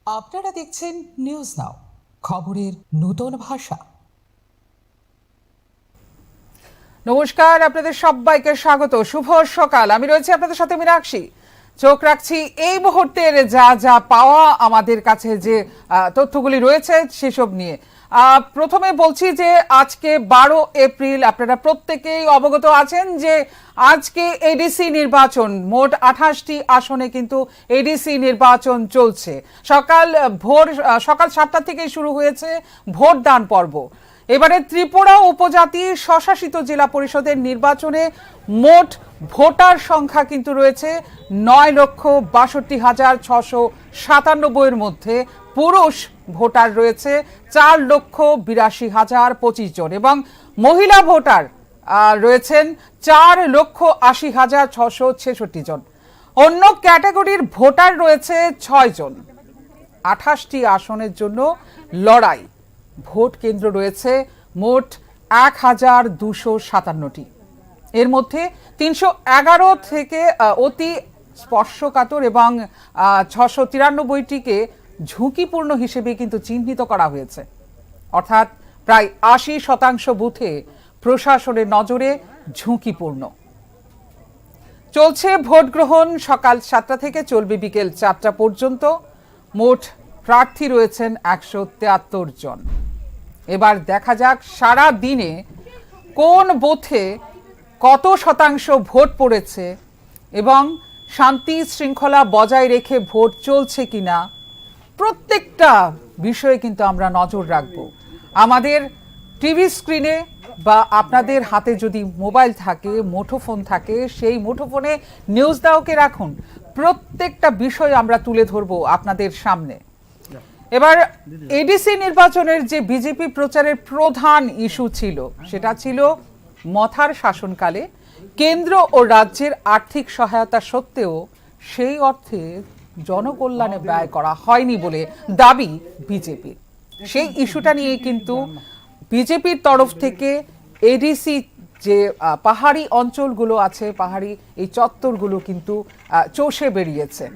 আপনারা দেখছেন news now, খবরের নতুন ভাষা। নমস্কার, আপনাদের সবাইকে স্বাগত। শুভ সকাল। আমি রয়েছি আপনাদের সাথে মীনাক্ষী। চোখ রাখছি এই মুহূর্তের যা যা পাওয়া আমাদের কাছে যে তথ্যগুলি রয়েছে সেসব নিয়ে। প্রথমে বলছি যে আজকে 12 এপ্রিল, আপনারা প্রত্যেকেই অবগত আছেন যে আজকে এডিসি নির্বাচন। মোট 28টি আসনে কিন্তু এডিসি নির্বাচন চলছে। সকাল 7টা থেকে শুরু হয়েছে ভোটদান পর্ব। এবারে ত্রিপুরা উপজাতি স্বশাসিত জেলা পরিষদের নির্বাচনে মোট ভোটার সংখ্যা কিন্তু রয়েছে 9,62,697 এর মধ্যে পুরুষ ভোটার রয়েছে 4,82,025 জন এবং মহিলা ভোটার রয়েছেন 4,80,666 জন। অন্য ক্যাটাগরির ভোটার রয়েছে 6 জন। 28টি আসনের জন্য লড়াই। ভোট কেন্দ্র রয়েছে মোট 1,257টি। এর মধ্যে 311 থেকে অতি স্পর্শকাতর এবং 693টিকে ঝুঁকিপূর্ণ হিসেবে কিন্তু চিহ্নিত করা হয়েছে। অর্থাৎ প্রায় 80% বুথে প্রশাসনের নজরে ঝুঁকিপূর্ণ। চলছে ভোট গ্রহণ। সকাল 7টা থেকে চলবে বিকেল 4টা পর্যন্ত। মোট প্রার্থী রয়েছেন 173 জন। এবার দেখা যাক সারা দিনে কোন বুথে কত শতাংশ ভোট পড়েছে এবং শান্তি শৃঙ্খলা বজায় রেখে ভোট চলছে কিনা। প্রত্যেকটা বিষয়ে কিন্তু আমরা নজর রাখব। আমাদের টিভি স্ক্রিনে বা আপনাদের হাতে যদি মোবাইল থাকে, মুঠোফোন থাকে, সেই মুঠোফোনে নিউজ নাওকে রাখুন। প্রত্যেকটা বিষয় আমরা তুলে ধরবো আপনাদের সামনে। এবার এডিসি নির্বাচনের যে বিজেপি প্রচারের প্রধান ইস্যু ছিল সেটা ছিল মথার শাসনকালে কেন্দ্র ও রাজ্যের আর্থিক সহায়তা সত্ত্বেও সেই অর্থে জনকল্যাণে ব্যয় করা হয়নি বলে দাবি বিজেপির। সেই ইস্যুটা নিয়ে কিন্তু বিজেপির তরফ থেকে এডিসি যে পাহাড়ি অঞ্চলগুলো আছে, পাহাড়ি এই চত্বরগুলো কিন্তু চষে বেরিয়েছে।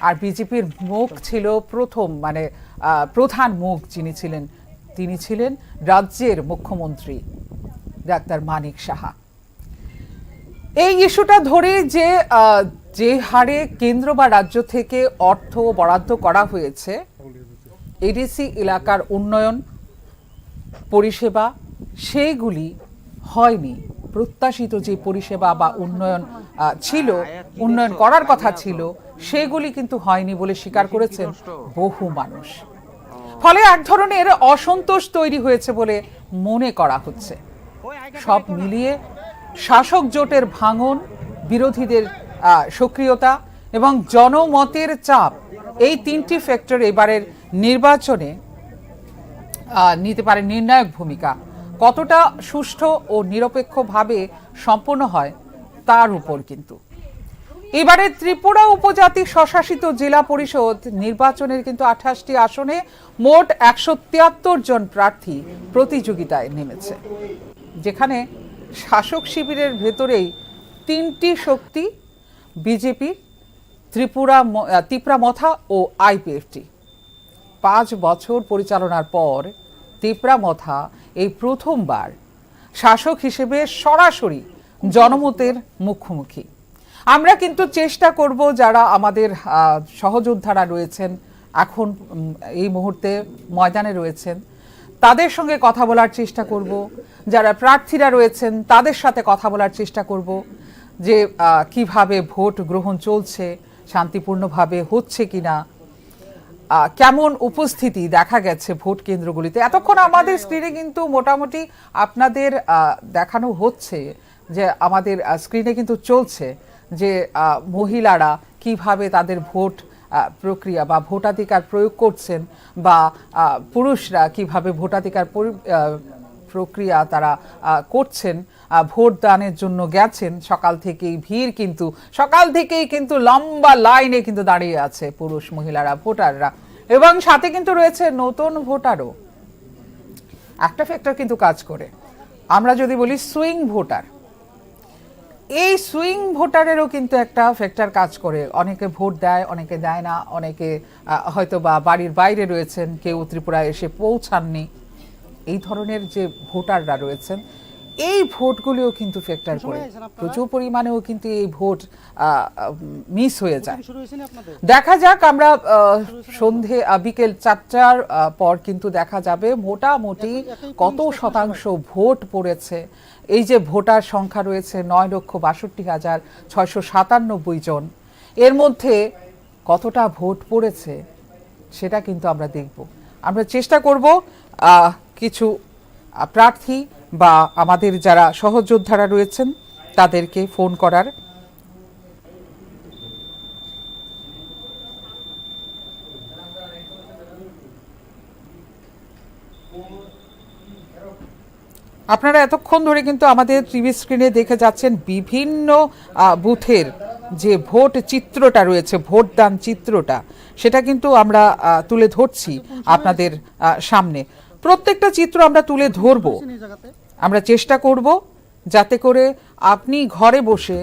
আর বিজেপির মুখ ছিল প্রধান মুখ যিনি ছিলেন, তিনি ছিলেন রাজ্যের মুখ্যমন্ত্রী ডাক্তার মানিক সাহা। এই ইস্যুটা ধরে যে হারে কেন্দ্র বা রাজ্য থেকে অর্থ বরাদ্দ করা হয়েছে এডিসি এলাকার উন্নয়ন পরিষেবা, সেইগুলি হয়নি। প্রত্যাশিত যে পরিষেবা বা উন্নয়ন করার কথা ছিল সেগুলি কিন্তু হয়নি বলে স্বীকার করেছেন বহু মানুষ। ফলে এক ধরনের অসন্তোষ তৈরি হয়েছে বলে মনে করা হচ্ছে। সব মিলিয়ে শাসক জোটের ভাঙন, বিরোধীদের সক্রিয়তা এবং জনমতের চাপ, এই তিনটি ফ্যাক্টর এবারের নির্বাচনে নিতে পারে নির্ণায়ক ভূমিকা। কতটা সুষ্ঠু ও নিরপেক্ষভাবে সম্পন্ন হয় তার উপর কিন্তু। এবারে ত্রিপুরা উপজাতি স্বশাসিত জেলা পরিষদ নির্বাচনের কিন্তু 28টি আসনে মোট 173 জন প্রার্থী প্রতিযোগিতায় নেমেছে, যেখানে শাসক শিবিরের ভেতরেই তিনটি শক্তি, বিজেপি, তিপ্রামথা ও আইপিএফটি। 5 বছর পরিচালনার পর তিপ্রামথা এই প্রথমবার শাসক হিসেবে সরাসরি জনমতের মুখোমুখি। আমরা কিন্তু চেষ্টা করব, যারা আমাদের সহযোদ্ধারা রয়েছেন এখন এই মুহূর্তে ময়দানে রয়েছেন, তাদের সঙ্গে কথা বলার চেষ্টা করব। যারা প্রার্থীরা রয়েছেন তাদের সাথে কথা বলার চেষ্টা করব যে কিভাবে ভোট গ্রহণ চলছে, শান্তিপূর্ণভাবে হচ্ছে কিনা, কেমন উপস্থিতি দেখা গেছে ভোট কেন্দ্রগুলিতে। এতক্ষণ আমাদের স্ক্রিনে কিন্তু মোটামুটি আপনাদের দেখানো হচ্ছে যে আমাদের স্ক্রিনে কিন্তু চলছে যে মহিলারা কিভাবে তাদের ভোট প্রক্রিয়া বা ভোটাধিকার প্রয়োগ করছেন, বা পুরুষরা কিভাবে ভোটাধিকার প্রক্রিয়া তারা করছেন, ভোট দানের জন্য গেছেন। সকাল থেকেই কিন্তু লম্বা লাইনে কিন্তু দাঁড়িয়ে আছে পুরুষ মহিলারা, ভোটাররা, এবং সাথে কিন্তু রয়েছে নতুন ভোটারও। একটা ফ্যাক্টর কিন্তু কাজ করে, আমরা যদি বলি সুইং ভোটার, এই সুইং ভোটারেরও কিন্তু একটা ফ্যাক্টর কাজ করে। অনেকে ভোট দেয়, অনেকে দেয় না, অনেকে হয়তো বা বাড়ির বাইরে রয়েছেন, কেউ ত্রিপুরায় এসে পৌঁছাননি। এই ধরনের যে ভোটাররা রয়েছেন, এই ভোটগুলিও কিন্তু ফ্যাক্টর করে। প্রচুর পরিমাণেও কিন্তু এই ভোট মিস হয়ে যায়। দেখা যাক, আমরা সন্ধে বিকেল 4টার পর কিন্তু দেখা যাবে মোটামুটি কত শতাংশ ভোট পড়েছে। এই যে ভোটার সংখ্যা রয়েছে 9,62,697 জন, এর মধ্যে কতটা ভোট পড়েছে সেটা কিন্তু আমরা দেখব। আমরা চেষ্টা করব কিছু প্রার্থী বা আমাদের যারা সহযোদ্ধারা রয়েছেন তাদেরকে ফোন করার। আপনারা এতক্ষণ ধরে কিন্তু আমাদের টিভি স্ক্রিনে দেখে যাচ্ছেন বিভিন্ন বুথের যে ভোট চিত্রটা রয়েছে, ভোটদান চিত্রটা, সেটা কিন্তু আমরা তুলে ধরছি আপনাদের সামনে। প্রত্যেকটা চিত্র আমরা তুলে ধরব। আমরা চেষ্টা করব যাতে করে আপনি ঘরে বসে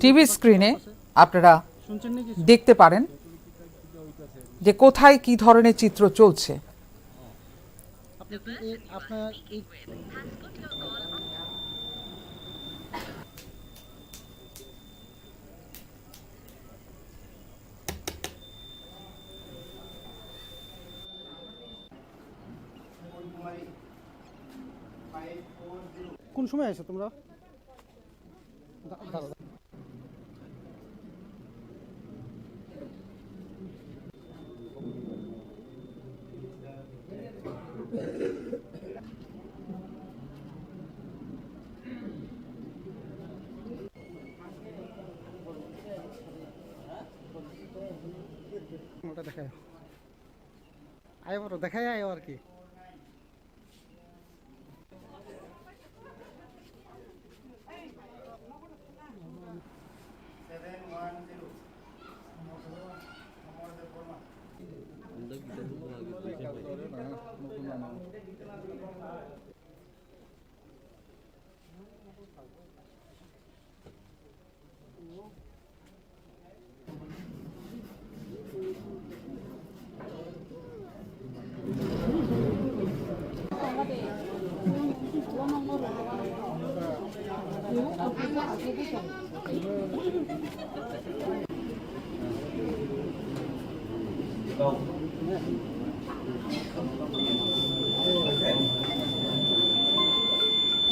টিভি স্ক্রিনে আপনারা দেখতে পারেন যে কোথায় কি ধরনের চিত্র চলছে। কোন সময় আছো তোমরা? ওটা দেখায় আয় বড়, দেখায় আয় আর কি।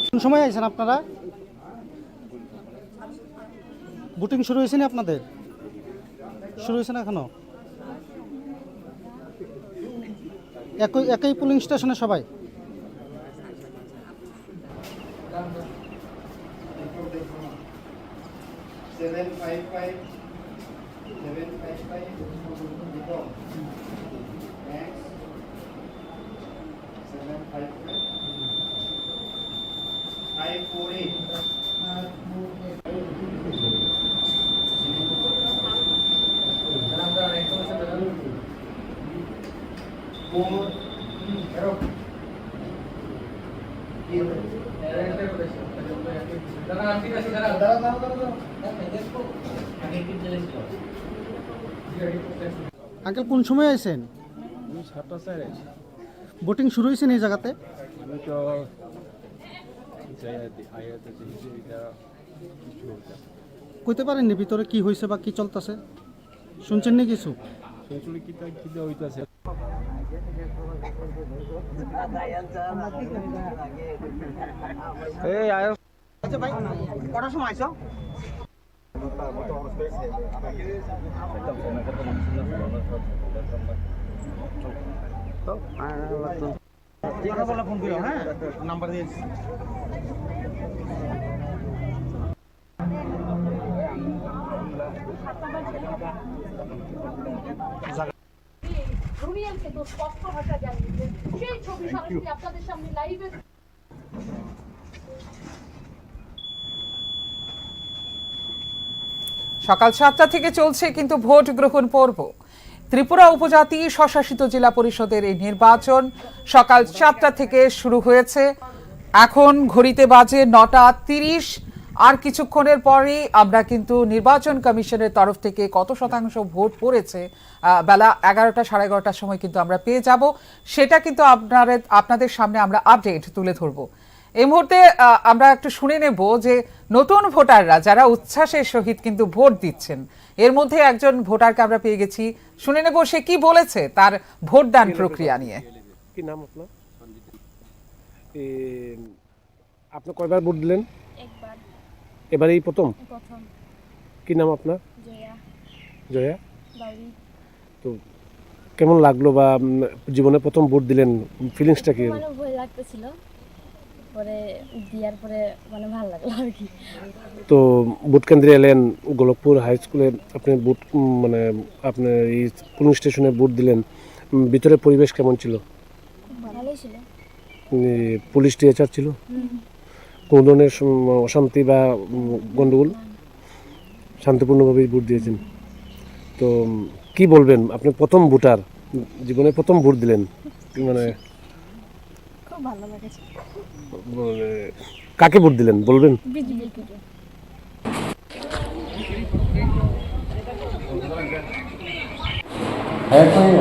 কোন সময় আছেন আপনারা? ভোটিং শুরু হয়েছে না আপনাদের? শুরু হয়েছে না এখনো? একই পোলিং স্টেশনে সবাই? আঙ্কেল কোন সময় আছেন? ভোটিং শুরু হয়েছে এই জায়গাতে? কইতে পারেননি ভিতরে কি হয়েছে বা কি চলতেছে? শুনছেন নি কিছু? আচ্ছা ভাই, কটার সময় আইছো? ফোন করো, হ্যাঁ নাম্বার দিয়েছি। স্পষ্ট ভাষা জানিয়েছে সেই ছবি সরাসরি আপনাদের সামনে লাইভে। সকাল 7টা থেকে চলছে কিন্তু ভোট গ্রহণ পর্ব। ত্রিপুরা উপজাতি স্বশাসিত জেলা পরিষদের এই নির্বাচন সকাল 7টা থেকে শুরু হয়েছে। এখন ঘড়িতে বাজে 9:30। আর কিছুক্ষণের পরেই আমরা কিন্তু নির্বাচন কমিশনের তরফ থেকে কত শতাংশ ভোট পড়েছে বেলা 11টা 11:30টার সময় কিন্তু আমরা পেয়ে যাব। সেটা কিন্তু আপনাদের সামনে আমরা আপডেট তুলে ধরবো। এই মুহূর্তে আমরা একটু শুনে নেব যে নতুন ভোটাররা যারা উচ্ছ্বাসের সহিত কিন্তু ভোট দিচ্ছেন, এর মধ্যে একজন ভোটারকে আমরা পেয়ে গেছি। শুনে নেব সে কি বলেছে তার ভোটদান প্রক্রিয়া নিয়ে। কি নাম আপনার? আপনি কয়বার ভোট দিলেন? একবার এবারেই প্রথম? প্রথম। কি নাম আপনার? জয়া জয়া। বাউরি। তো কেমন লাগলো বা জীবনে প্রথম ভোট দিলেন, ফিলিংসটা কি? মানে ভয় লাগতেছিল, পরে দেওয়ার পরে মানে ভালো লাগলো আর কি। তো ভোট কেন্দ্রে এলেন, গোলকপুর হাই স্কুলে আপনি ভোট মানে আপনার এই পুলিশ স্টেশনে ভোট দিলেন, ভিতরে পরিবেশ কেমন ছিল? ভালোই ছিল। পুলিশ টিচার ছিল? কোনো ধরনের অশান্তি বা গন্ডগোল? শান্তিপূর্ণভাবেই ভোট দিয়েছেন। তো কি বলবেন, আপনি প্রথম ভোটার, জীবনে প্রথম ভোট দিলেন, মানে খুব ভালো লেগেছে। কাকে ভোট দিলেন বলবেন? বিজেপি। है कोई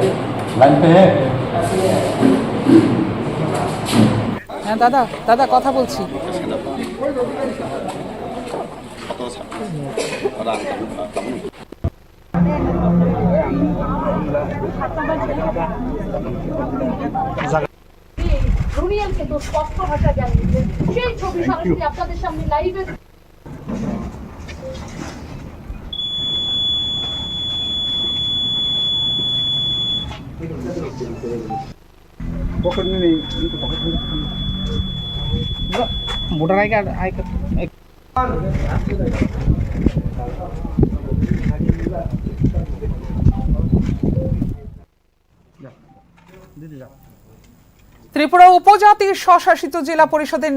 लाइन पे है? হ্যাঁ দাদা, দাদা কথা বলছি। রুনিয়ালকে তো স্পষ্ট ভাষা জানিয়েছেন, সেই ছবি সরাসরি আপনাদের সামনে লাইভে ভোটার আই কার্ড দিদি যাও। ত্রিপুরা উপজাতি স্বশাসিত জেলা পরিষদের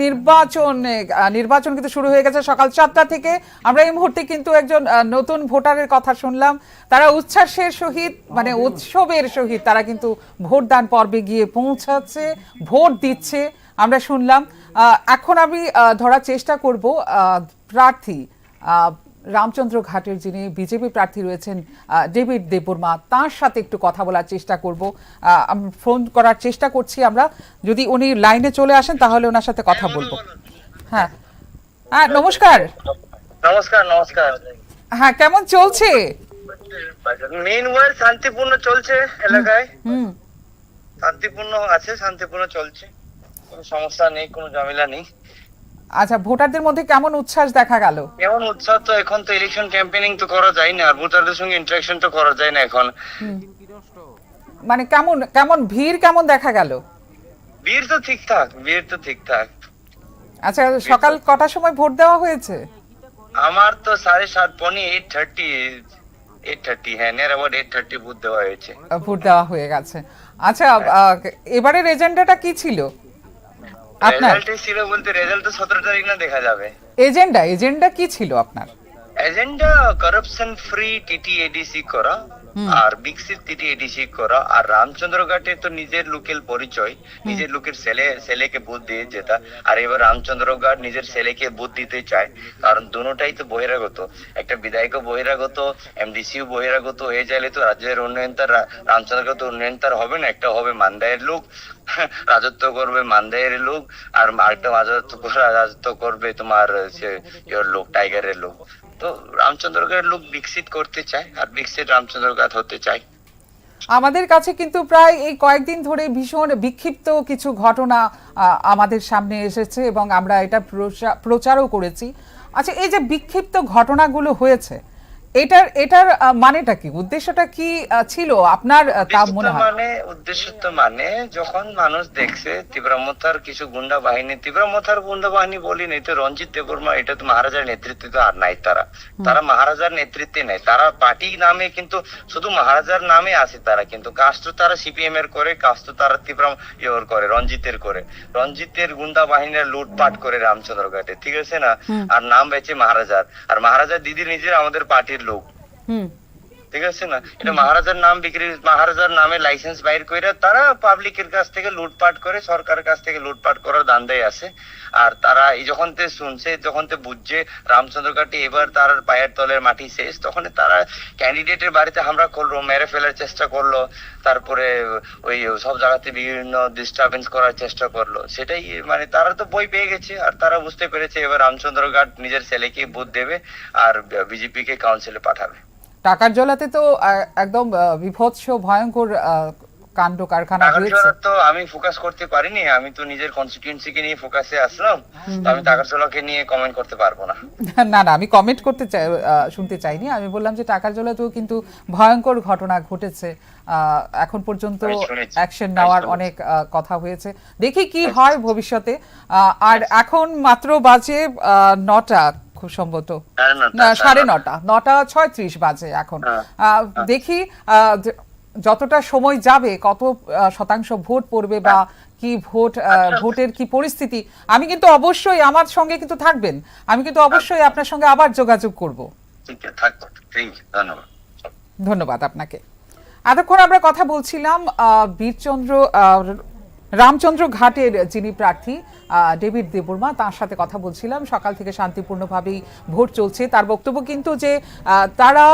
নির্বাচন কিন্তু শুরু হয়ে গেছে সকাল 7টা থেকে। আমরা এই মুহূর্তে কিন্তু একজন নতুন ভোটারের কথা শুনলাম। তারা উচ্ছ্বাসের সহিত মানে উৎসবের সহিত তারা কিন্তু ভোটদান পর্বে গিয়ে পৌঁছাচ্ছে, ভোট দিচ্ছে আমরা শুনলাম। এখন আমি ধরার চেষ্টা করব প্রার্থী রামচন্দ্র ঘাটের যিনি বিজেপি প্রার্থী রয়েছেন ডেভিড দেববর্মা, তার সাথে একটু কথা বলার চেষ্টা করব। ফোন করার চেষ্টা করছি আমরা, যদি উনি লাইনে চলে আসেন তাহলে ওনার সাথে কথা বলবো। হ্যাঁ হ্যাঁ, নমস্কার। নমস্কার নমস্কার। হ্যাঁ, কেমন চলছে? মেইনওয়ার শান্তিপূর্ণ চলছে এলাকায়। হুম, শান্তিপূর্ণ আছে, শান্তিপূর্ণ চলছে, কোনো সমস্যা নেই, কোনো ঝামেলা নেই। আচ্ছা, ভোটারদের মধ্যে কেমন উচ্ছ্বাস দেখা গেল? কেমন উৎসাহ, তো এখন তো ইলেকশন ক্যাম্পেইনিং তো করা যায় না, আর ভোটারদের সঙ্গে ইন্টারাকশন তো করা যায় না এখন। মানে কেমন কেমন ভিড় কেমন দেখা গেল? ভিড় তো ঠিকঠাক, ভিড় তো ঠিকঠাক। আচ্ছা, সকাল কটার সময় ভোট দেওয়া হয়েছে? আমার তো 7:30 পৌনে 8:30 হ্যাঁ, নিয়ার অ্যাবাউট 8:30 ভোট দেওয়া হয়েছে। ভোট দেওয়া হয়ে গেছে। আচ্ছা, এবারের এজেন্ডাটা কি ছিল আপনার? রেজাল্ট ছিল বলতে, রেজাল্ট তো 17 তারিখ না দেখা যাবে। এজেন্ডা কি ছিল আপনার? এজেন্ডা করাপশন ফ্রি টিটিএডিসি করা, আর বিকশিত টিটিএডিসি করা, আর রামচন্দ্রঘাটে তো নিজের লোকের পরিচয়, নিজের লোকের ছেলেকে ভোট দিয়ে যেটা। আর এবার রামচন্দ্রঘাট নিজের ছেলেকে ভোট দিতে চায়, কারণ দুটোটাই তো বহিরাগত। একটা বিধায়কও বহিরাগত, এমডিসিও বহিরাগত হয়ে যাইলে তো রাজ্যের উন্নয়ন তার, রামচন্দ্রঘাট উন্নয়ন তার হবে না। একটা হবে মান্দায়ের লোক রাজত্ব করবে, মান্দায়ের লোক, আর আরেকটা রাজত্ব করবে তোমার লোক, টাইগারের লোক। তো রামচন্দ্রঘাট লোক বিকশিত করতে চায়, আর বিকশিত রামচন্দ্রঘাট হতে চায়। আমাদের কাছে কিন্তু প্রায় এই কয়েকদিন ধরে ভীষণ বিক্ষিপ্ত কিছু ঘটনা আমাদের সামনে এসেছে এবং আমরা এটা প্রচারও করেছি। আচ্ছা, এই যে বিক্ষিপ্ত ঘটনাগুলো হয়েছে, এটার মানেটা কি, উদ্দেশ্যটা কি ছিল আপনার তা মনে হয়? উদ্দেশ্য তো মানে, যখন মানুষ দেখছে তীব্রমথার কিছু গুন্ডা বাহিনী বলি নাই তো, রঞ্জিত দেববর্মা, এটা তো মহারাজার নেতৃত্বে তো আর নাই। তারা মহারাজার নেতৃত্বে নেই, তারা পার্টি নামে কিন্তু শুধু মহারাজার নামে আছে তারা, কিন্তু কাজ তো তারা সিপিএম এর করে, কাজ তো তারা করে রঞ্জিতের গুন্ডা বাহিনীর লুটপাট করে রামচন্দ্রঘাটে, ঠিক আছে না? আর নাম বেঁচে মহারাজার, আর মহারাজার দিদি নিজের আমাদের পার্টির লোক। ঠিক আছে না, এটা মহারাজার নাম বিক্রি, মহারাজার নামে লাইসেন্স বাইর করে তারা পাবলিকের কাছ থেকে লুটপাট করে, সরকারের কাছ থেকে লুটপাট করার ধান্দায় আছে। আর তারা এই যখন তে শুনছে, যখন তে বুঝছে রামচন্দ্রঘাটে এবার তার পায়ের তলের মাটি শেষ, তখন তারা ক্যান্ডিডেটের বাড়িতে হামলা করলো, মেরে ফেলার চেষ্টা করলো, তারপরে ওই সব জায়গাতে বিভিন্ন ডিস্টারবেন্স করার চেষ্টা করলো। সেটাই মানে তারা তো বই পেয়ে গেছে, আর তারা বুঝতে পেরেছে এবার রামচন্দ্রঘাট নিজের ছেলেকে ভোট দেবে আর বিজেপি কে কাউন্সিলে পাঠাবে। টাকার জলাতে তো একদম বিভৎস ভয়ঙ্কর কাণ্ড কারখানা হয়েছে। তো আমি ফোকাস করতে পারিনি, আমি তো নিজের কনস্টিটিউয়েন্সি কে নিয়ে ফোকাসে আসলাম, তো আমি টাকারজলাকে নিয়ে কমেন্ট করতে পারবো না। না না, আমি কমেন্ট করতে চাই, শুনতে চাইনি। আমি বললাম যে টাকার জলাতেও কিন্তু ভয়ঙ্কর ঘটনা ঘটেছে। এখন পর্যন্ত অ্যাকশন নেওয়ার অনেক কথা হয়েছে, দেখি কি হয় ভবিষ্যতে। আর এখন মাত্র বাজে 9টা খুব সম্ভবত, না 9:30, 9:36 বাজে এখন। দেখি যতটা সময় যাবে কত শতাংশ ভোট পড়বে বা কি ভোটের কি পরিস্থিতি। আমি কিন্তু অবশ্যই, আমার সঙ্গে কিন্তু থাকবেন, আমি কিন্তু অবশ্যই আপনার সঙ্গে আবার যোগাযোগ করব। ধন্যবাদ আপনাকে। এতক্ষণ আমরা কথা বলছিলাম রামচন্দ্র ঘাটের যিনি প্রার্থী ডেভিড দেববর্মা, তার সাথে কথা বলছিলাম। সকাল থেকে শান্তিপূর্ণভাবেই ভোট চলছে। তার বক্তব্য কিন্তু যে তারা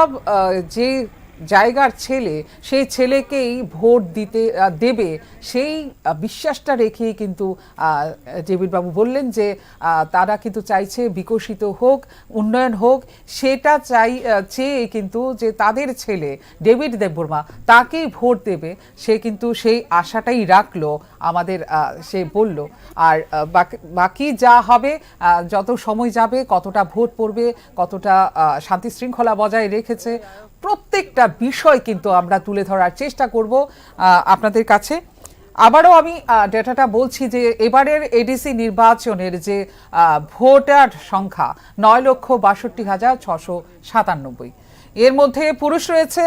যে জায়গার ছেলে, সেই ছেলেকেই ভোট দেবে, সেই বিশ্বাসটা রেখেই কিন্তু ডেভিড বাবু বললেন যে তারা কিন্তু চাইছে বিকশিত হোক, উন্নয়ন হোক, সেটা চেয়ে কিন্তু যে তাদের ছেলে ডেভিড দেববর্মা তাকেই ভোট দেবে, সে কিন্তু সেই আশাটাই রাখলো আমাদের, সে বলল। আর বাকি যা হবে, যত সময় যাবে, কতটা ভোট পড়বে, কতটা শান্তি শৃঙ্খলা বজায় রেখেছে, প্রত্যেকটা বিষয় কিন্তু আমরা তুলে ধরার চেষ্টা করব আপনাদের কাছে। আবারও আমি ডেটাটা বলছি যে এবারের এডিসি নির্বাচনের যে ভোটার সংখ্যা 9,62,697, এর মধ্যে পুরুষ রয়েছে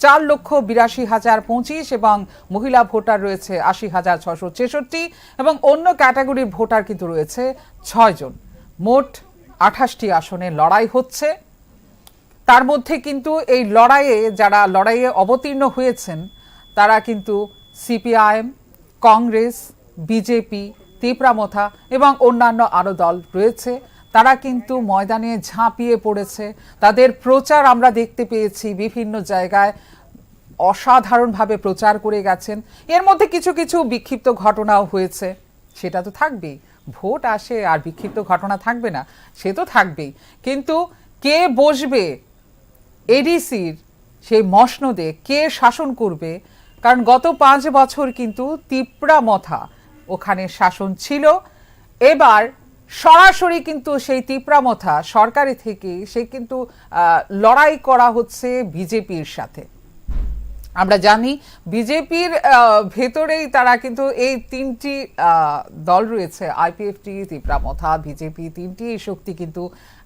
4,82,025 এবং মহিলা ভোটার রয়েছে 80,666 এবং অন্য ক্যাটাগরির ভোটার কিন্তু রয়েছে 6 জন। মোট 28টি আসনে লড়াই হচ্ছে। তার মধ্যে কিন্তু এই যারা লড়াইয়ে অবতীর্ণ হয়েছেন তারা কিন্তু সিপিআইএম, কংগ্রেস, বিজেপি, তিপ্রামথা এবং অন্যান্য আরও দল রয়েছে। তারা কিন্তু ময়দানে ঝাঁপিয়ে পড়েছে। তাদের প্রচার আমরা দেখতে পেয়েছি, বিভিন্ন জায়গায় অসাধারণভাবে প্রচার করে গেছেন। এর মধ্যে কিছু কিছু বিক্ষিপ্ত ঘটনাও হয়েছে, সেটা তো থাকবেই। ভোট আসে আর বিক্ষিপ্ত ঘটনা থাকবে না, সে তো থাকবেই। কিন্তু কে বসবে এডিসির সেই মসনদে, কে শাসন করবে? কারণ গত 5 বছর কিন্তু তিপ্রামথা ওখানে শাসন ছিল। এবার সরাসরি কিন্তু সেই তিপ্রামথা সরকারি থেকে সে কিন্তু লড়াই করা হচ্ছে বিজেপির সাথে। আমরা জানি বিজেপির ভেতরেই তারা কিন্তু এই 3টি দল রয়েছে, আইপিএফটি, তিপ্রামথা, বিজেপি, 3টি শক্তি কিন্তু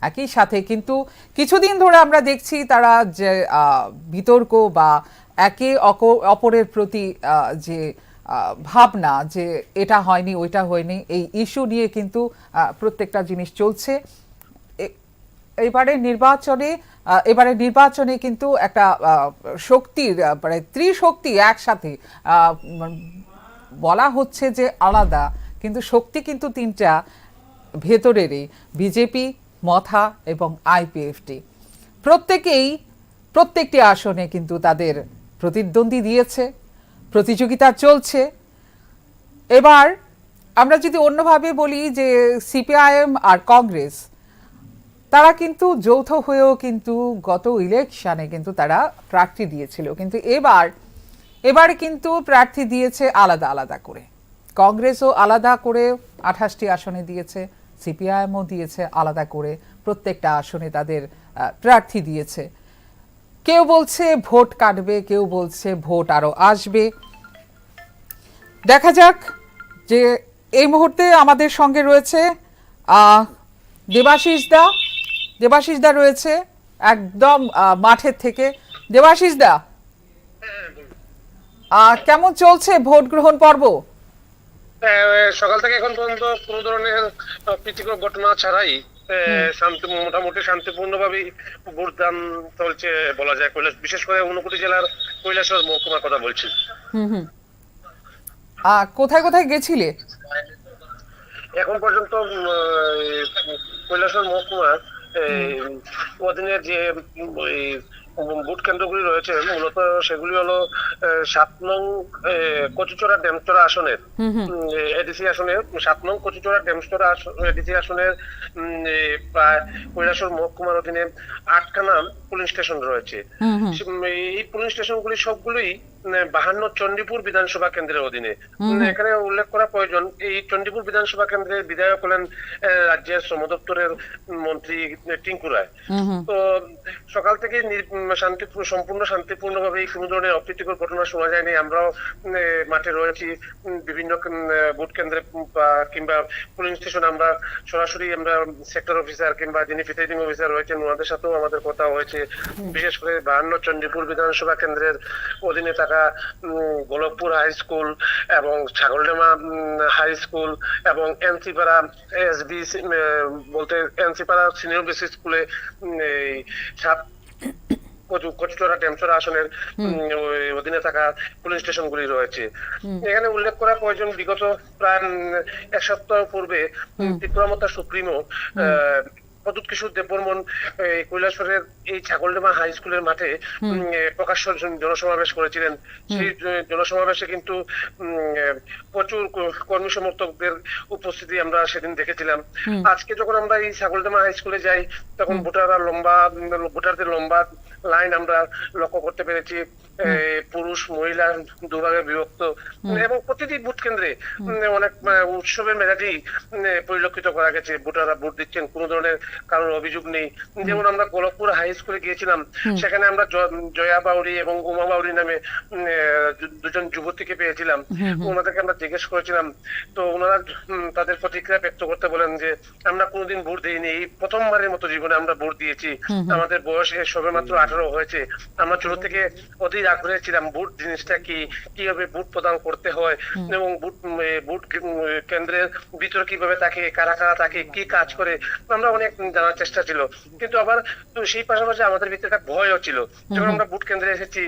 একই সাথে। কিন্তু কিছুদিন ধরে আমরা দেখছি তারা যে বিতর্ক বা একে অপরের প্রতি যে ভাবনা, যে এটা হয়নি ওইটা হয়নি, এই ইস্যু নিয়ে কিন্তু প্রত্যেকটা জিনিস চলছে। এবারে নির্বাচনে কিন্তু একটা শক্তির মানে ত্রিশক্তি একসাথে বলা হচ্ছে যে আলাদা, কিন্তু শক্তি কিন্তু 3টা ভেতরেরই, বিজেপি, মথা এবং আইপিএফটি। প্রত্যেকটি আসনে কিন্তু তাদের প্রতিদ্বন্দ্বী দিয়েছে, প্রতিযোগিতা চলছে। এবার আমরা যদি অন্যভাবে বলি যে সিপিআইএম আর কংগ্রেস, তারা কিন্তু যৌথ হয়েও কিন্তু গত ইলেকশনে কিন্তু তারা প্রার্থী দিয়েছিল, কিন্তু এবার কিন্তু প্রার্থী দিয়েছে আলাদা আলাদা করে। কংগ্রেসও আলাদা করে 28টি আসনে দিয়েছে, সিপিআইএমও দিয়েছে আলাদা করে, প্রত্যেকটা আসনে তাদের প্রার্থী দিয়েছে। কেউ বলছে ভোট কাটবে, কেউ বলছে ভোট আরো আসবে। দেখা যাক। যে এই মুহূর্তে আমাদের সঙ্গে রয়েছে দেবাশিস দা রয়েছে একদম মাঠের থেকে। দেবাশিস দা, কেমন চলছে ভোট গ্রহণ পর্ব? সকাল থেকে এখন পর্যন্ত কোনো ধরনের প্রীতিকর ঘটনা ছাড়াই শান্তি মোটামুটি শান্তিপূর্ণভাবেই ভোটদান চলছে বলা যায়। বিশেষ করে ঊনকোটি জেলার কৈলাসহর মহকুমার কথা বলছি। কোথায় কোথায় গেছিলে? এখন পর্যন্ত কৈলাসহর মহকুমার অধীনে যে ভোট কেন্দ্রগুলি রয়েছে মূলত সেগুলি হলো 7 নং কচুচড়া ড্যামচড়া আসনের এডিসি আসনের 7 নং কচুচড়া ড্যামচড়া এডিসি আসনের প্রায় কৈলাসহর মহকুমার অধীনে 8খানা পুলিং স্টেশন রয়েছে। এই পুলিং স্টেশনগুলি সবগুলোই 52 চণ্ডীপুর বিধানসভা কেন্দ্রের অধীনে। এখানে উল্লেখ করা প্রয়োজন, এই চণ্ডীপুর বিধানসভা কেন্দ্রের বিধায়ক হলেন রাজ্যের শ্রম দপ্তরের মন্ত্রী টিঙ্কু রায়। তো সকাল থেকে সম্পূর্ণ শান্তিপূর্ণভাবে কোনো ধরনের অপ্রীতিকর ঘটনা শোনা যায়নি। আমরাও মাঠে রয়েছি, বিভিন্ন ভোট কেন্দ্রে কিংবা পুলিং স্টেশন আমরা সরাসরি আমরা সেক্টর অফিসার কিংবা যিনি প্রিসাইডিং অফিসার রয়েছেন ওনাদের সাথেও আমাদের কথা হয়েছে। বিশেষ করে 52 চণ্ডীপুর বিধানসভা কেন্দ্রের অধীনে থাকা গোলকপুর হাই স্কুল এবং ছাগলডামা হাই স্কুল এবং এনসিপাড়া এসবি বলতে এনসিপাড়া সিনিয়র বেসি স্কুলে কচুচড়া ড্যামচড়া আসনের অধীনে থাকা পুলিং স্টেশনগুলি রয়েছে। এখানে উল্লেখ করা প্রয়োজন, বিগত প্রায় 1 সপ্তাহ পূর্বে ত্রিপুরামতা সুপ্রিমো প্রদ্যুৎ কিশোর দেববর্মন কৈলাসহরের এই ছাগলডামা হাই স্কুলের মাঠে প্রকাশ্য জনসমাবেশ করেছিলেন। সেই জনসমাবেশে কিন্তু প্রচুর কর্মী সমর্থকদের উপস্থিতি আমরা সেদিন দেখেছিলাম। আজকে যখন আমরা এই ছাগলডামা হাই স্কুলে যাই তখন ভোটারদের লম্বা লাইন আমরা লক্ষ্য করতে পেরেছি। পুরুষ মহিলা দুভাগে বিভক্ত এবং প্রতিটি ভোট কেন্দ্রে অনেক উৎসবের মেজাজেই পরিলক্ষিত করা গেছে। ভোটাররা ভোট দিচ্ছেন, কোনো ধরনের কারোর অভিযোগ নেই। যেমন আমরা গোলকপুর হাই স্কুলে গিয়েছিলাম, সেখানে আমরা জয়া বাউরি এবং উমা বাউরি নামে 2জন যুবতীকে পেয়েছিলাম। ওনাদেরকে আমরা জিজ্ঞেস করেছিলাম, তো ওনারা তাদের প্রতিক্রিয়া ব্যক্ত করতে বলেন যে আমরা কোনোদিন ভোট দিইনি, এই প্রথমবারের মতো জীবনে আমরা ভোট দিয়েছি। আমাদের বয়স সবে মাত্র 18 হয়েছে। আমরা ছোট থেকে অধীর আগ্রহে ছিলাম ভোট জিনিসটা কি, কিভাবে ভোট প্রদান করতে হয় এবং ভোট কেন্দ্রের ভিতরে কিভাবে থাকে, কারা কারা থাকে, কি কাজ করে, আমরা অনেক জানার চেষ্টা ছিল। কিন্তু আবার সেই পাশাপাশি আমাদের ভিতরে একটা ভয়ও ছিল। যখন আমরা ভোট কেন্দ্রে এসেছি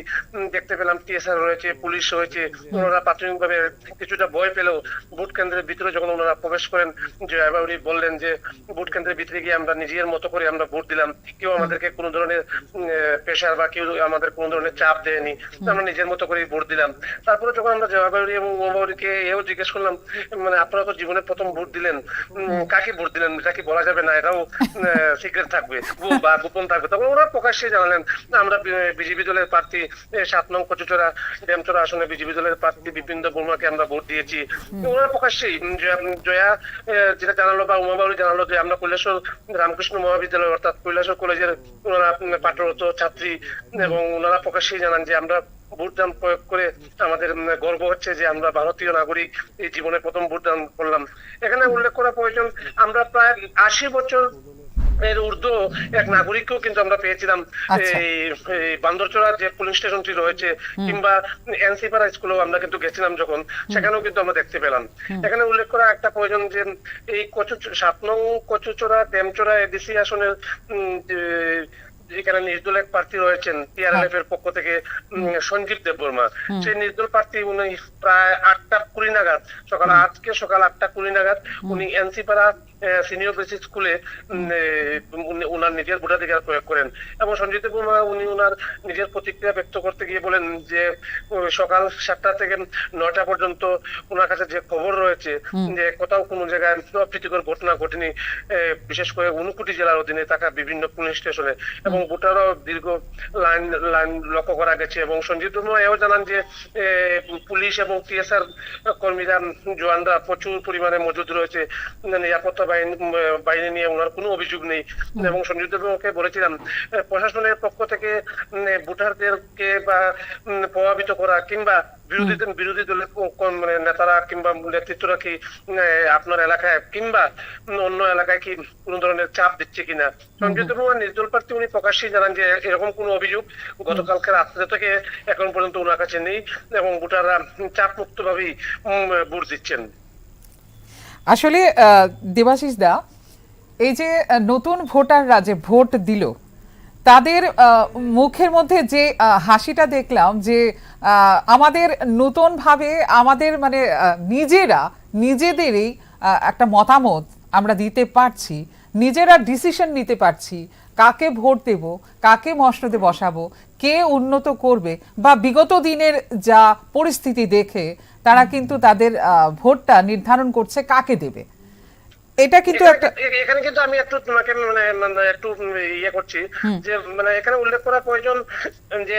দেখতে পেলাম টিএসআর রয়েছে, পুলিশ রয়েছে, ওনারা প্রাথমিকভাবে কিছুটা ভয় পেলেও ভোট কেন্দ্রের ভিতরে যখন ওনারা প্রবেশ করেন, জয়া বাউরি বললেন যে ভোট কেন্দ্রের ভিতরে গিয়ে আমরা নিজের মতো করে আমরা ভোট দিলাম, কেউ আমাদেরকে কোনো ধরনের প্রেশার বা কেউ আমাদের কোনো ধরনের চাপ দেয়নি, আমরা নিজের মতো করে ভোট দিলাম। তারপরে যখন আমরা জয়া বাউরি এবং উমা বাউরিকে এও জিজ্ঞেস করলাম, মানে আপনারা তো জীবনে প্রথম ভোট দিলেন, কাকে ভোট দিলেন এটা কি বলা যাবে না, এটাও সিক্রেট থাকবে বা গোপন থাকবে? তখন ওরা প্রকাশ্যে জানালেন আমরা বিজেপি দলের প্রার্থী 7 নং কচুচড়া ড্যামচড়া আসনে বিজেপি দলের প্রার্থী বিপিন বর্মাকে আমরা ভোট দিয়েছি। ওরা প্রকাশ্যেই জয়া যেটা জানালো বা উমা বাউরি জানালো যে আমরা কৈলাসহর রামকৃষ্ণ মহাবিদ্যালয় অর্থাৎ কৈলাসহর কলেজের ওনারা পাঠরত ছাত্রী এবং ওনারা প্রকাশ্যেই জানান যে আমরা ভোটদান প্রয়োগ করে আমাদের গর্ব হচ্ছে যে আমরা ভারতীয় নাগরিক, এই জীবনে প্রথম ভোটদান করলাম। এখানে উল্লেখ করা প্রয়োজন, আমরা প্রায় 80 বছর এর ঊর্ধ্ব এক নাগরিককেও কিন্তু আমরা পেয়েছিলাম এই বান্দরচড়া যে পুলিশ স্টেশনটি রয়েছে কিংবা এনসিপাড়া স্কুলেও আমরা কিন্তু গেছিলাম যখন, সেখানেও কিন্তু আমরা দেখতে পেলাম। এখানে উল্লেখ করা একটা প্রয়োজন যে এই 7 নং কচুচড়া ড্যামচড়া এডিসি আসনের এখানে নির্দল এক প্রার্থী রয়েছেন টিআরএলএফ এর পক্ষ থেকে সঞ্জীব দেববর্মা। সেই নির্দল প্রার্থী উনি প্রায় 8টা 20 নাগাদ আজকে সকাল 8টা 20 নাগাদ উনি এনসিপাড়া সিনিয়র বেসিক স্কুলে ওনার নিজের ভোটাধিকার প্রয়োগ করেন এবং সঞ্জীব দেববর্মা উনি ওনার নিজের প্রতিক্রিয়া ব্যক্ত করতে গিয়ে বলেন যে সকাল 7টা থেকে 9টা পর্যন্ত ওনার কাছে যে খবর রয়েছে যে কোথাও কোনো জায়গায় অপ্রীতিকর ঘটনা ঘটেনি, বিশেষ করে ঊনকোটি জেলার অধীনে থাকা বিভিন্ন পুলিশ স্টেশনে এবং ভোটারও দীর্ঘ লাইন লক্ষ্য করা গেছে। এবং সঞ্জীব দেববর্মা এও জানান যে পুলিশ এবং টিএসআর কর্মীরা জওয়ানরা প্রচুর পরিমাণে মজুদ রয়েছে, নিরাপত্তা বাহিনী নিয়ে ওনার কোনো অভিযোগ নেই। এবং সঞ্জীব দেববর্মাকে বলেছিলাম প্রশাসনের পক্ষ থেকে ভোটারদেরকে বা প্রভাবিত করা কিংবা বিরোধী দলের মানে নেতারা কিংবা নেতৃত্বরা কি আপনার এলাকায় কিংবা অন্য এলাকায় কি কোনো ধরনের চাপ দিচ্ছে কিনা। সঞ্জীব দেববর্মা নির্দল প্রার্থী উনি প্রকাশ্যেই জানান যে এরকম কোনো অভিযোগ গতকালকে রাত্রে থেকে এখন পর্যন্ত ওনার কাছে নেই এবং ভোটাররা চাপ মুক্ত ভাবেই ভোট দিচ্ছেন। আসলে দেবাশিস দা, এই যে নতুন ভোটাররা যে ভোট দিল তাদের মুখের মধ্যে যে হাসিটা দেখলাম যে আমাদের নতুনভাবে আমাদের মানে নিজেদেরই একটা মতামত আমরা দিতে পারছি, নিজেরা ডিসিশন নিতে পারছি কাকে ভোট দেব, কাকে মসনদে বসাবো, কে উন্নত করবে, বা বিগত দিনের যা পরিস্থিতি দেখে তারা কিন্তু তাদের ভোটটা নির্ধারণ করছে কাকে দেবে। এটা কিন্তু একটা এখানে কিন্তু আমি একটু তোমাকে মানে একটু ইয়ে করছি যে মানে এখানে উল্লেখ করা প্রয়োজন যে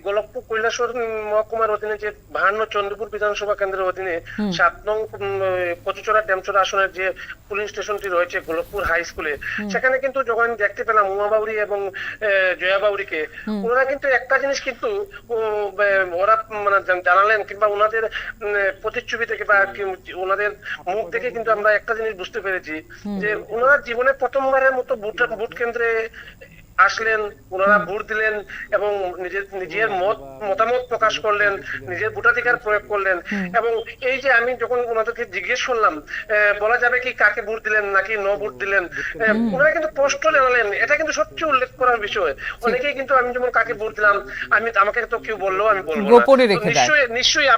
গোলকপুর কৈলাসহর মহকুমার অধীনে যে 52 চন্দ্রপুর বিধানসভা কেন্দ্রের অধীনে 7 নং কচুচড়া ড্যামচড়া আসনের যে পুলিং স্টেশনটি রয়েছে গোলকপুর হাই স্কুলে, সেখানে কিন্তু যখন দেখতে পেলাম উমা বাউরি এবং জয়া বাউরিকে, ওনারা কিন্তু একটা জিনিস কিন্তু ওরা মানে জানালেন কিংবা ওনাদের প্রতিচ্ছবি থেকে বা ওনাদের মুখ দেখে কিন্তু আমরা একটা জিনিস বুঝতে পেরেছি যে ওনারা জীবনে প্রথমবারের মতো ভোট কেন্দ্রে আসলেন, ওনারা ভোট দিলেন এবং নিজের মতামত প্রকাশ করলেন, নিজের ভোটাধিকার প্রয়োগ করলেন। এবং এই যে আমি যখন ওনাদেরকে জিজ্ঞেস করলাম বলা যাবে কি কাকে ভোট দিলেন নাকি ন ভোট দিলেন, ওনারা কিন্তু স্পষ্ট জানালেন। এটা কিন্তু সবচেয়ে উল্লেখ করার বিষয়। অনেকেই কিন্তু আমি যেমন কাকে ভোট দিলাম আমাকে তো কেউ বললো আমি বলবো নিশ্চয়ই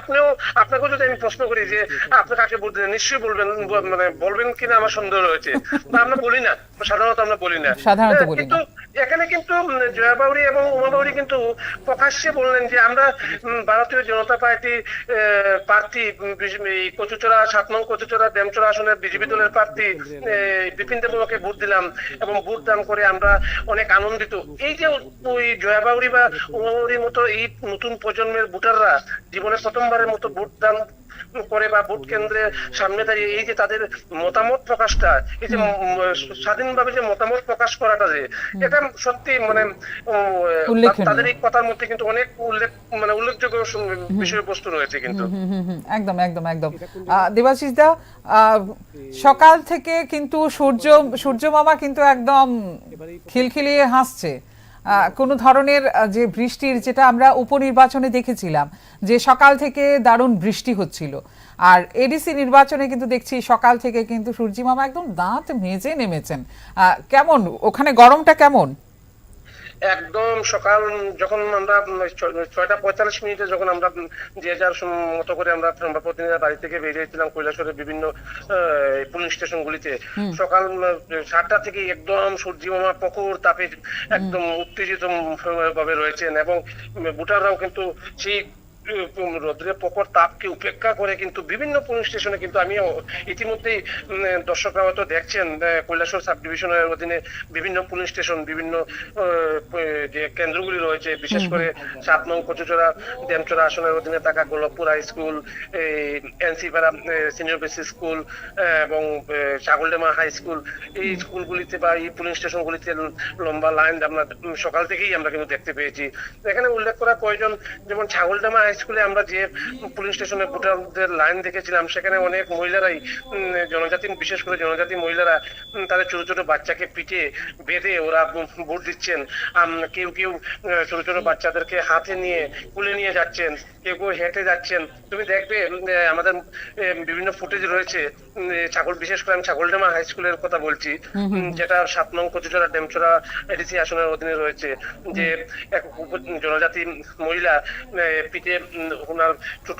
আপনাকেও যদি আমি প্রশ্ন করি যে আপনি কাকে ভোট দিলেন, নিশ্চয়ই বলবেন, মানে বলবেন কিনা আমার সন্দেহ রয়েছে, বা আমরা বলি না, সাধারণত আমরা বলি না। কিন্তু এখানে কিন্তু জয়া বাউরি এবং উমা বাউরি কিন্তু প্রকাশ্যে বললেন যে আমরা ভারতীয় জনতা পার্টি প্রার্থী কচুচড়া 7 নং কচুচড়া ড্যামচড়া আসনের বিজেপি দলের প্রার্থী বিপিন দেবকে ভোট দিলাম এবং ভোট দান করে আমরা অনেক আনন্দিত। এই যে ওই জয়া বাউরি বা উমা বাউরির মতো এই নতুন প্রজন্মের ভোটাররা জীবনে প্রথমবারের মতো ভোট দান করে বা ভোট কেন্দ্রের সামনে দাঁড়িয়ে এই যে তাদের মতামত প্রকাশটা, এই যে স্বাধীনভাবে যে মতামত প্রকাশ করাটা, যে এটা সত্যি মানে তাদের এই কথার মধ্যে কিন্তু অনেক উল্লেখযোগ্য বিষয়বস্তু রয়েছে কিন্তু। একদম একদম একদম দেবাশিস দা, সকাল থেকে কিন্তু সূর্য মামা কিন্তু একদম খিলখিলিয়ে হাসছে। কোনো ধরনের যে বৃষ্টির, যেটা আমরা উপনির্বাচনে দেখেছিলাম যে সকাল থেকে দারুণ বৃষ্টি হচ্ছিল, আর এডিসি নির্বাচনে কিন্তু দেখছি সকাল থেকে কিন্তু সূর্যি মামা একদম দাঁত মেজে নেমেছেন। কেমন ওখানে গরমটা কেমন? একদম সকাল যখন আমরা 6:45 যখন আমরা যে যার মতো করে আমরা প্রতিনিধিরা বাড়ি থেকে বেরিয়েছিলাম কৈলাসহরের বিভিন্ন পুলিং স্টেশন গুলিতে, সকাল 7টা থেকে একদম সূর্যি মামা প্রখর তাপে একদম উত্তেজিত ভাবে রয়েছেন এবং ভোটাররাও কিন্তু সেই রোদ্রের প্রখর তাপকে উপেক্ষা করে কিন্তু বিভিন্ন পুলিং স্টেশনে কিন্তু আমি ইতিমধ্যেই দর্শকরা হয়তো দেখছেন কৈলাসহর সাব ডিভিশনের অধীনে বিভিন্ন পুলিং স্টেশন, বিভিন্ন যে কেন্দ্রগুলি রয়েছে, বিশেষ করে 7 নং কচুচড়া ড্যামচড়া আসনের অধীনে থাকা গোলকপুর হাই স্কুল, এনসিপাড়া সিনিয়র বেসিক স্কুল এবং ছাগলডেমা হাই স্কুল, এই স্কুলগুলিতে বা এই পুলিং স্টেশনগুলিতে লম্বা লাইন আমরা সকাল থেকেই আমরা কিন্তু দেখতে পেয়েছি। এখানে উল্লেখ করা প্রয়োজন, যেমন ছাগলডেমা হাই স্কুলে আমরা যে পুলিং স্টেশনে ভোটারদের লাইন দেখেছিলাম, সেখানে অনেক মহিলারাই জনজাতি, বিশেষ করে জনজাতি মহিলারা তাদের ছোট ছোট বাচ্চাকে পিঠে বেঁধে ওরা ভোট দিচ্ছেন। কেউ কেউ ছোট ছোট বাচ্চাদেরকে হাতে নিয়ে কুলে নিয়ে যাচ্ছেন, কেউ কেউ হেঁটে যাচ্ছেন। তুমি দেখবে আমাদের বিভিন্ন ফুটেজ রয়েছে, বিশেষ করে আমি ছাগলডেমা হাই স্কুলের কথা বলছি, যেটা 7 নং কচুচড়া ড্যামচড়া এডিসি আসনের অধীনে রয়েছে, যে এক জনজাতি মহিলা পিঠে ওনার ছোট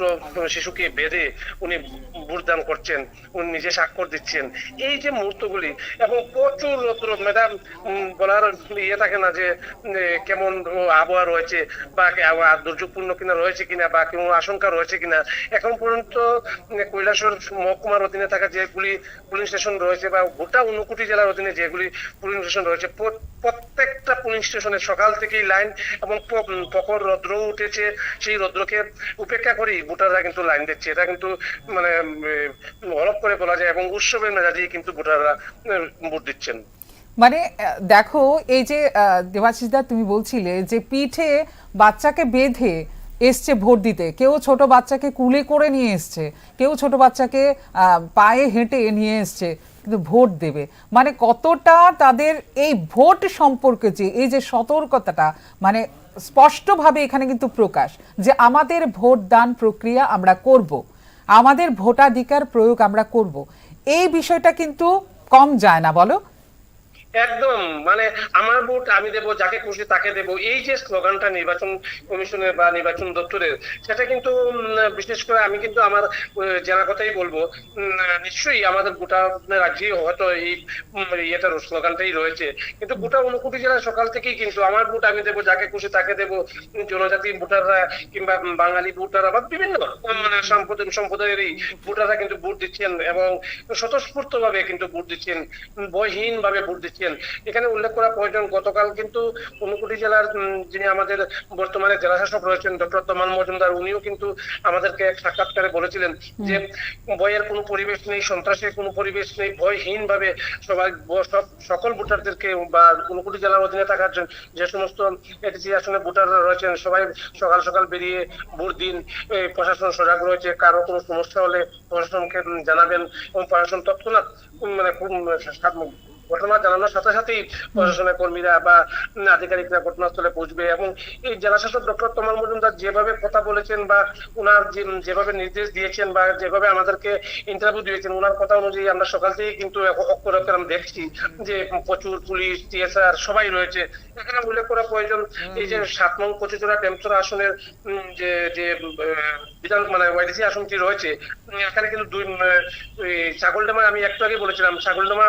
শিশুকে বেঁধে উনি ভোট দান করছেন, উনি নিজে স্বাক্ষর দিচ্ছেন। এই যে মুহূর্তগুলি এবং প্রচুর রৌদ্র, ম্যাডাম বলার ইয়ে থাকে না যে কেমন আবহাওয়া রয়েছে বা দুর্যোগপূর্ণ কিনা রয়েছে কিনা বা কোনো আশঙ্কা রয়েছে কিনা। এখন পর্যন্ত কৈলাসহর মহকুমার অধীনে থাকা যেগুলি পুলিং স্টেশন রয়েছে বা গোটা 59 জেলার অধীনে যেগুলি পুলিং স্টেশন রয়েছে, প্রত্যেকটা পুলিং স্টেশনে সকাল থেকেই লাইন এবং প্রখর রৌদ্র উঠেছে। সেই রৌদ্রকে উপেক্ষা করেই ভোটাররা কিন্তু লাইন দিচ্ছে। এটা কিন্তু মানে হলপ করে বলা যায় এবং উৎসবের মেজাজেই কিন্তু ভোটাররা ভোট দিচ্ছেন। মানে দেখো, এই যে দেবাশিস দা তুমি বলছিলে যে পিঠে বাচ্চাকে বেঁধে এসছে ভোট দিতে, কেউ ছোট বাচ্চাকে কুলে করে নিয়ে এসছে, কেউ ছোট বাচ্চাকে পায়ে হেঁটে নিয়ে এসছে কিন্তু ভোট দেবে। মানে কতটা তাদের এই ভোট সম্পর্কে যে এই যে সতর্কতাটা মানে স্পষ্টভাবে এখানে কিন্তু প্রকাশ, যে আমাদের ভোট দান প্রক্রিয়া আমরা করব, আমাদের ভোটাধিকার প্রয়োগ আমরা করব। এই বিষয়টা কিন্তু কম যায় না, বলো? একদম, মানে আমার ভোট আমি দেবো, যাকে খুশি তাকে দেবো, এই যে স্লোগানটা নির্বাচন কমিশনের বা নির্বাচন দপ্তরের, সেটা কিন্তু বিশেষ করে আমি কিন্তু আমার জেলা কথাই বলবো, নিশ্চয়ই আমাদের গোটা রাজ্যে হয়তো এই ইয়েটার স্লোগানটাই রয়েছে, কিন্তু গোটা 59 জেলায় সকাল থেকেই কিন্তু আমার ভোট আমি দেবো, যাকে খুশি তাকে দেবো, জনজাতি ভোটাররা কিংবা বাঙালি ভোটাররা বা বিভিন্ন মানে সম্প্রদায়ের এই ভোটাররা কিন্তু ভোট দিচ্ছেন এবং স্বতঃস্ফূর্ত ভাবে কিন্তু ভোট দিচ্ছেন, ভয়হীন ভাবে ভোট দিচ্ছেন। এখানে উল্লেখ করা প্রয়োজন, গতকাল কিন্তু 59 জেলার যিনি আমাদের বর্তমানে জেলা শাসক রয়েছেন ডক্টর তমাল মজুমদার, উনিও কিন্তু আমাদেরকে এক সাক্ষাৎকারে বলেছিলেন যে ভয়ের কোনো পরিবেশ নেই, সন্ত্রাসের কোনো পরিবেশ নেই, ভয়হীন ভাবে সবাই সকল ভোটারদেরকে বা 59 জেলার অধীনে থাকার যে সমস্ত এডিসি আসনে ভোটাররা রয়েছেন সবাই সকাল সকাল বেরিয়ে ভোট দিন। প্রশাসন সজাগ রয়েছে, কারো কোনো সমস্যা হলে প্রশাসনকে জানাবেন এবং প্রশাসন তৎক্ষণাৎ মানে ঘটনা জানানোর সাথে সাথেই প্রশাসনের কর্মীরা বা আধিকারিকরা ঘটনাস্থলে পৌঁছবে। এবং এই জেলা শাসক ডক্টর তমাল মজুমদার যেভাবে কথা বলেছেন বা উনার যেভাবে নির্দেশ দিয়েছেন বা যেভাবে আমাদেরকে ইন্টারভিউ দিয়েছেন, উনার কথা অনুযায়ী আমরা সকাল থেকে কিন্তু অক্ষরে অক্ষরে আমরা দেখছি যে প্রচুর পুলিশ, টিএসআর সবাই রয়েছে। এখানে উল্লেখ করা প্রয়োজন, এই যে 7 নং কচুচড়া টেমচড়া আসনের যে বিধান মানে ওয়াইডিসি আসনটি রয়েছে, এখানে কিন্তু ছাগলডামা, আমি একটু আগে বলেছিলাম ছাগলডামা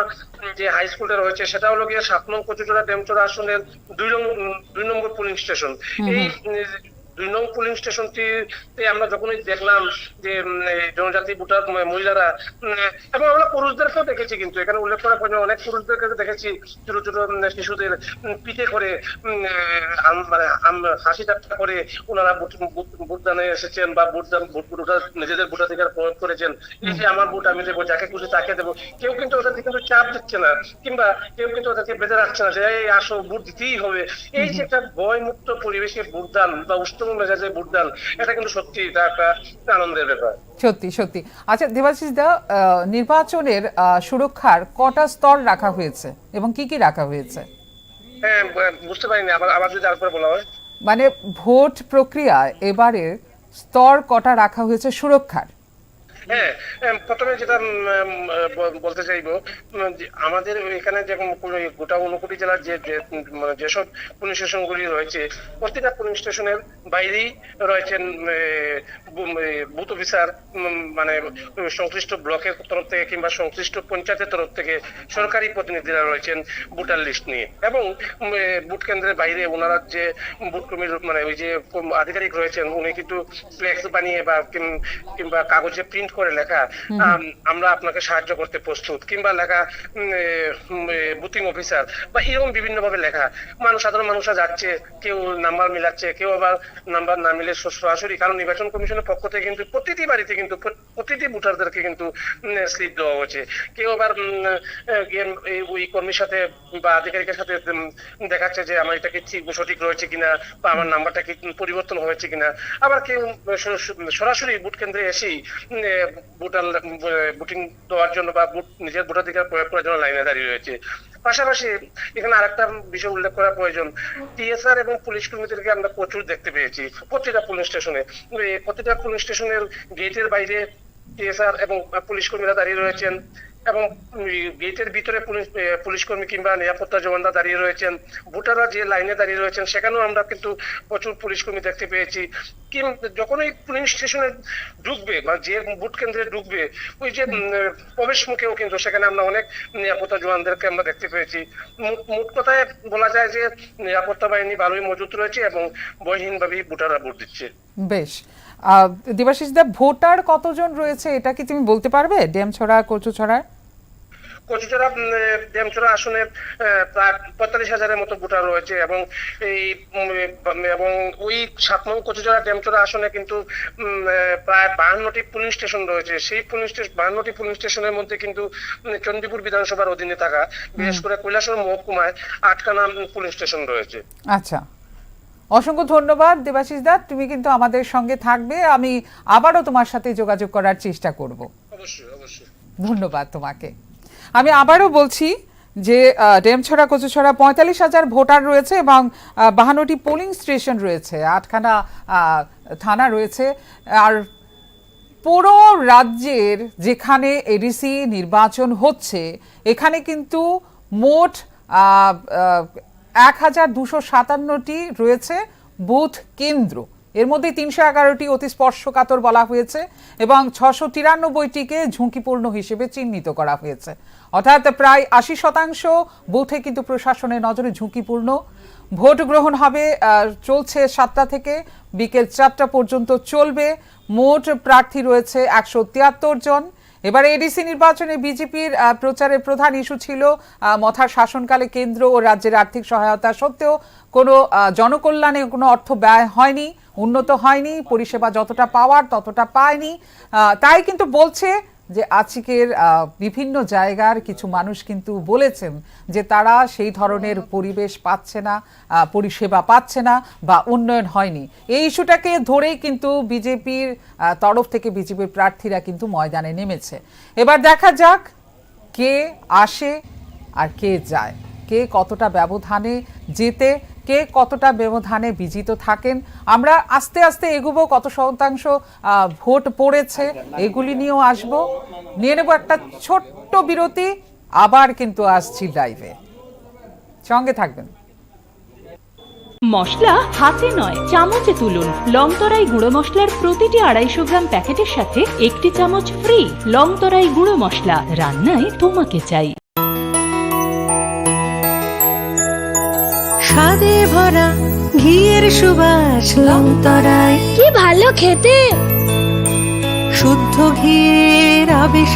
যে হাই স্কুলটা রয়েছে সেটা হলো গিয়ে 7 নং কচুচড়া টেমচড়া আসনের 2 নম্বর পুলিং স্টেশন। এই 2 নং পুলিং স্টেশনটিতে আমরা যখনই দেখলাম যে জনজাতি ভোটার মহিলারা এবং আমরা পুরুষদেরকেও দেখেছি, কিন্তু এখানে উল্লেখ করা প্রয়োজন অনেক পুরুষদেরকে দেখেছি ছোট ছোট শিশুদের পিঠে করে মানে হাসি ঠাট্টা করে ওনারা ভোটদানে এসেছেন বা নিজেদের ভোটাধিকার প্রয়োগ করেছেন। এই যে আমার ভোট আমি দেবো, যাকে খুশি তাকে দেবো, কেউ কিন্তু ওদেরকে কিন্তু চাপ দিচ্ছে না কিংবা কেউ কিন্তু ওদেরকে বেঁধে রাখছে না যে এই আসো ভোট দিতেই হবে। এই যে একটা ভয়মুক্ত পরিবেশে ভোটদান বা মেজাজে ভোটদান, এটা কিন্তু সত্যি একটা আনন্দের ব্যাপার। সত্যি সত্যি। আচ্ছা দেবাশিস দা, নির্বাচনের সুরক্ষার কটা স্তর রাখা হয়েছে এবং কি কি রাখা হয়েছে? হ্যাঁ, বুঝতে পারিনি, আবার যদি আরেকবার বলা হয়। মানে ভোট প্রক্রিয়া এবারে স্তর কটা রাখা হয়েছে সুরক্ষার? হ্যাঁ, প্রথমে যেটা বলতে চাইবো, আমাদের এখানে যেমন গোটা 59 জেলার যেসব পুলিশ স্টেশনগুলি রয়েছে, প্রতিটা পুলিশ স্টেশনের বাইরেই রয়েছেন বুথ অফিসার, মানে সংশ্লিষ্ট ব্লকের তরফ থেকে কিংবা সংশ্লিষ্ট পঞ্চায়েতের তরফ থেকে সরকারি প্রতিনিধিরা রয়েছেন ভোটার লিস্ট নিয়ে। এবং ভোট কেন্দ্রের বাইরে ওনারা যে ভোট কর্মীর মানে ওই যে আধিকারিক রয়েছেন, উনি কিন্তু ফ্লেক্স বানিয়ে বা কিংবা কাগজে প্রিন্ট করে লেখা আমরা আপনাকে সাহায্য করতে প্রস্তুত, কিংবা লেখা বুথিং অফিসার বা এরকম বিভিন্ন ভাবে লেখা। সাধারণ মানুষরা যাচ্ছে, কেউ নাম্বার মিলাচ্ছে, কেউ আবার নাম্বার না মিলে সরাসরি, কারণ নির্বাচন কমিশনের পক্ষ থেকে কিন্তু প্রতিটি বাড়িতে কিন্তু প্রতিটি ভোটারদেরকে কিন্তু স্লিপ দেওয়া হচ্ছে। কেউ আবার ওই কর্মীর সাথে বা আধিকারিকের সাথে দেখাচ্ছে যে আমার এটা কি সঠিক রয়েছে কিনা বা আমার নাম্বারটা কি পরিবর্তন হয়েছে কিনা। আবার কেউ সরাসরি ভোট কেন্দ্রে এসেই ভোটিং দেওয়ার জন্য বা নিজের ভোটাধিকার প্রয়োগ করার জন্য লাইনে দাঁড়িয়ে রয়েছে। পাশাপাশি এখানে আরেকটা বিষয় উল্লেখ করা প্রয়োজন, টিএসআর এবং পুলিশ কর্মীদেরকে আমরা প্রচুর দেখতে পেয়েছি প্রতিটা পুলিশ স্টেশনে। প্রতিটা পুলিশ স্টেশনের গেটের বাইরে টিএসআর এবং পুলিশ কর্মীরা দাঁড়িয়ে রয়েছেন এবং গেটের ভিতরে পুলিশ কর্মী কিংবা নিরাপত্তা জওয়ানরা দাঁড়িয়ে রয়েছেন। ভোটাররা যে লাইনে দাঁড়িয়ে রয়েছেন সেখানেও আমরা কিন্তু প্রচুর পুলিশ কর্মী দেখতে পেয়েছি। যখন ওই পুলিশ স্টেশনে ঢুকবে বা যে ভোট কেন্দ্রে ঢুকবে, ওই যে প্রবেশ মুখেও কিন্তু সেখানে আমরা অনেক নিরাপত্তা জওয়ানদেরকে আমরা দেখতে পেয়েছি। মোট কথায় বলা যায় যে নিরাপত্তা বাহিনী ভালোই মজুত রয়েছে এবং ভয়হীনভাবেই ভোটাররা ভোট দিচ্ছে। বেশ। দেবাশিস দা, ভোটার কতজন রয়েছে এটা কি তুমি বলতে পারবে? ডেমছড়া কচুছড়ার কচুচড়া ডেমছড়া আসনে প্রায় 45,000-এর মতো ভোটার রয়েছে এবং ওই 7 নং কচুচড়া ডেমছড়া আসনে কিন্তু প্রায় 52টি পুলিং স্টেশন রয়েছে। সেই 52টি পুলিং স্টেশনের মধ্যে কিন্তু চণ্ডীপুর বিধানসভার অধীনে থাকা বিশেষ করে কৈলাসহর মহকুমায় 8খানা পুলিং স্টেশন রয়েছে। আচ্ছা, অসংখ্য ধন্যবাদ দেবাশিস দা, তুমি কিন্তু আমাদের সঙ্গে থাকবে, আমি আবারও তোমার সাথে যোগাযোগ করার চেষ্টা করব। অবশ্যই অবশ্যই, ধন্যবাদ তোমাকে। আমি আবারও বলছি যে ডেমছড়া কচুছড়া 45,000 ভোটার রয়েছে এবং 52টি পোলিং স্টেশন রয়েছে, 8খানা থানা রয়েছে। আর পুরো রাজ্যের যেখানে এডিসি নির্বাচন হচ্ছে, এখানে কিন্তু মোট 1257টি রয়েছে বুথ কেন্দ্র, এর মধ্যে 311টি অতি স্পর্শকাতর বলা হয়েছে এবং 693টিকে ঝুঁকিপূর্ণ হিসেবে চিহ্নিত করা হয়েছে। অর্থাৎ প্রায় 80% বুথে কিন্তু প্রশাসনের নজরে ঝুঁকিপূর্ণ। ভোট গ্রহণ হবে, চলছে 7টা থেকে বিকেল 4টা পর্যন্ত চলবে। মোট প্রার্থী রয়েছে 173 জন। এবার এডিসি নির্বাচনে বিজেপির প্রচারের প্রধান ইস্যু ছিল মথার শাসনকালে কেন্দ্র ও রাজ্যের আর্থিক সহায়তা সত্ত্বেও কোনো জনকল্যাণে কোনো অর্থ ব্যয় হয়নি, উন্নত হয়নি, পরিষেবা যতটা পাওয়ার ততটা পায়নি। তাই কিন্তু বলছে যে আজকের বিভিন্ন জায়গার কিছু মানুষ কিন্তু বলেছেন যে তারা সেই ধরনের পরিবেশ পাচ্ছে না, পরিষেবা পাচ্ছে না বা উন্নয়ন হয়নি। এই ইস্যুটাকে ধরেই কিন্তু বিজেপির তরফ থেকে বিজেপির প্রার্থীরা কিন্তু ময়দানে নেমেছে। এবার দেখা যাক কে আসে আর কে যায়, কে কতটা ব্যবধানে জেতে, কে কতটা ব্যবধানে বিজিত থাকেন। আমরা আস্তে আস্তে এগোবো, কত শতাংশ ভোট পড়েছে এগুলি নিয়েও আসবো। নিয়ে নেব একটা ছোট্ট বিরতি, আবার কিন্তু আসছি লাইভে, সঙ্গে থাকবেন। মশলা হাতে নয় চামচে তুলুন। লংতরাই গুঁড়ো মশলার প্রতিটি 250 গ্রাম প্যাকেটের সাথে 1টি চামচ ফ্রি। লংতরাই গুঁড়ো মশলা, রান্নায় তোমাকে চাই। স্বাদে ভরা ঘিয়ের সুবাস লংতরায়, কি ভালো খেতে। শুদ্ধ ঘিয়ের আবেশ।